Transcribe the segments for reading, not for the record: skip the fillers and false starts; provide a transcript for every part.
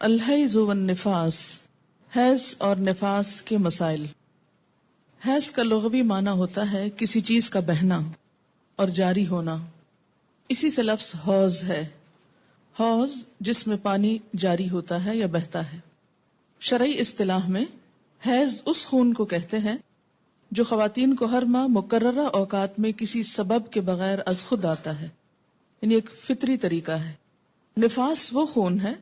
الحیض والنفاس، حیض اور نفاس کے مسائل۔ حیض کا لغوی معنی ہوتا ہے کسی چیز کا بہنا اور جاری ہونا، اسی سے لفظ حوض ہے۔ حوض جس میں پانی جاری ہوتا ہے یا بہتا ہے۔ شرعی اصطلاح میں حیض اس خون کو کہتے ہیں جو خواتین کو ہر ماہ مقررہ اوقات میں کسی سبب کے بغیر از خود آتا ہے، یعنی ایک فطری طریقہ ہے۔ نفاس وہ خون ہے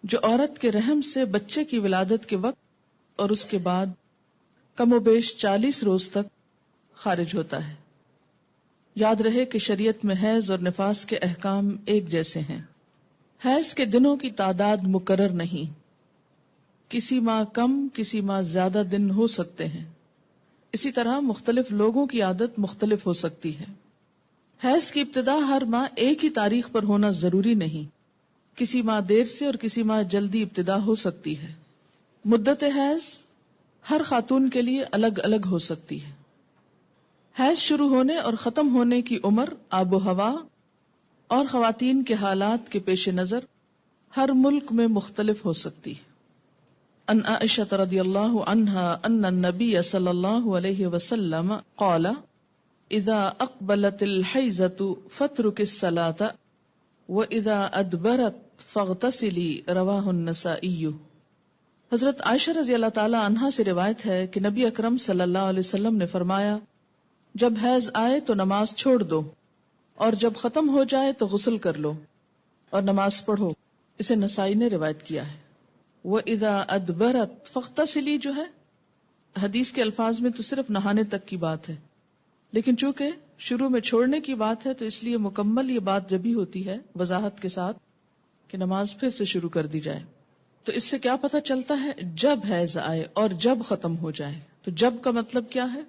جو عورت کے رحم سے بچے کی ولادت کے وقت اور اس کے بعد کم و بیش 40 روز تک خارج ہوتا ہے۔ یاد رہے کہ شریعت میں حیض اور نفاس کے احکام ایک جیسے ہیں۔ حیض کے دنوں کی تعداد مقرر نہیں، کسی ماہ کم کسی ماہ زیادہ دن ہو سکتے ہیں، اسی طرح مختلف لوگوں کی عادت مختلف ہو سکتی ہے۔ حیض کی ابتدا ہر ماہ ایک ہی تاریخ پر ہونا ضروری نہیں، کسی ماہ دیر سے اور کسی ماہ جلدی ابتدا ہو سکتی ہے۔ مدت حیض ہر خاتون کے لیے الگ الگ ہو سکتی ہے۔ حیض شروع ہونے اور ختم ہونے کی عمر آب و ہوا اور خواتین کے حالات کے پیش نظر ہر ملک میں مختلف ہو سکتی ہے۔ ان عائشہ رضی اللہ عنہا ان النبی صلی اللہ علیہ وسلم قال اذا اقبلت الحیضۃ فاترک الصلاۃ واذا ادبرت فاغتسلی، رواہ النسائی۔ حضرت عائشہ رضی اللہ تعالی عنہا سے روایت ہے کہ نبی اکرم صلی اللہ علیہ وسلم نے فرمایا، جب حیض آئے تو نماز چھوڑ دو، اور جب ختم ہو جائے تو غسل کر لو اور نماز پڑھو۔ اسے نسائی نے روایت کیا ہے۔ وَإِذَا أَدْبَرَتْ فَاغْتَسِلِي جو ہے حدیث کے الفاظ میں تو صرف نہانے تک کی بات ہے، لیکن چونکہ شروع میں چھوڑنے کی بات ہے تو اس لیے مکمل یہ بات جبھی ہوتی ہے وضاحت کے ساتھ کہ نماز پھر سے شروع کر دی جائے۔ تو اس سے کیا پتہ چلتا ہے؟ جب حیض آئے اور جب ختم ہو جائے۔ تو جب کا مطلب کیا ہے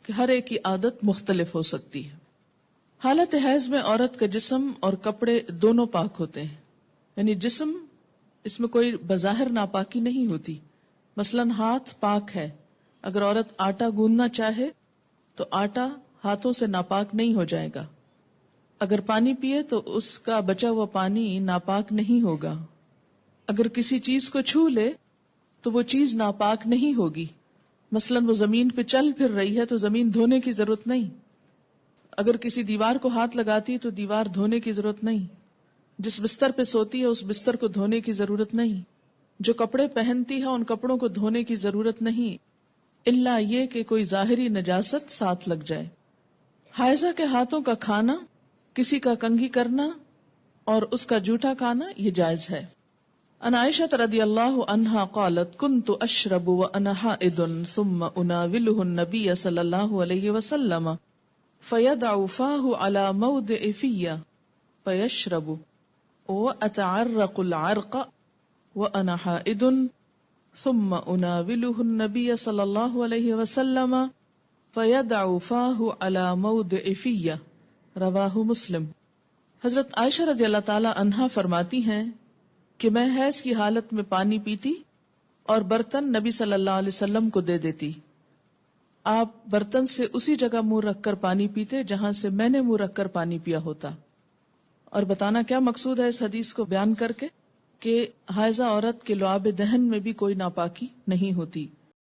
کہ ہر ایک کی عادت مختلف ہو سکتی ہے۔ حالت حیض میں عورت کا جسم اور کپڑے دونوں پاک ہوتے ہیں، یعنی جسم، اس میں کوئی بظاہر ناپاکی نہیں ہوتی۔ مثلا ہاتھ پاک ہے، اگر عورت آٹا گوندنا چاہے تو آٹا ہاتھوں سے ناپاک نہیں ہو جائے گا۔ اگر پانی پیے تو اس کا بچا ہوا پانی ناپاک نہیں ہوگا۔ اگر کسی چیز کو چھو لے تو وہ چیز ناپاک نہیں ہوگی۔ مثلا وہ زمین پہ چل پھر رہی ہے تو زمین دھونے کی ضرورت نہیں۔ اگر کسی دیوار کو ہاتھ لگاتی تو دیوار دھونے کی ضرورت نہیں۔ جس بستر پہ سوتی ہے اس بستر کو دھونے کی ضرورت نہیں۔ جو کپڑے پہنتی ہے ان کپڑوں کو دھونے کی ضرورت نہیں، الا یہ کہ کوئی ظاہری نجاست ساتھ لگ جائے۔ حائضہ کے ہاتھوں کا کھانا، کسی کا کنگھی کرنا اور اس کا جھوٹا کھانا یہ جائز ہے۔ ان عائشہ رضی اللہ عنہا قالت كنت اشرب وانا حائض ثم اناوله النبي صلی اللہ علیہ وسلم فيضع فاه على موضع في فيشرب واتعرق العرق وانا حائض ثم اناوله النبي صلی اللہ علیہ وسلم فيضع فاه على موضع في، رواہ مسلم۔ حضرت عائشہ رضی اللہ تعالی عنہا فرماتی ہیں کہ میں حیض کی حالت میں پانی پیتی اور برتن نبی صلی اللہ علیہ وسلم کو دے دیتی۔ آپ برتن سے اسی جگہ منہ رکھ کر پانی پیتے جہاں سے میں نے منہ رکھ کر پانی پیا ہوتا۔ اور بتانا کیا مقصود ہے اس حدیث کو بیان کر کے کہ حائضہ عورت کے لعاب دہن میں بھی کوئی ناپاکی نہیں ہوتی۔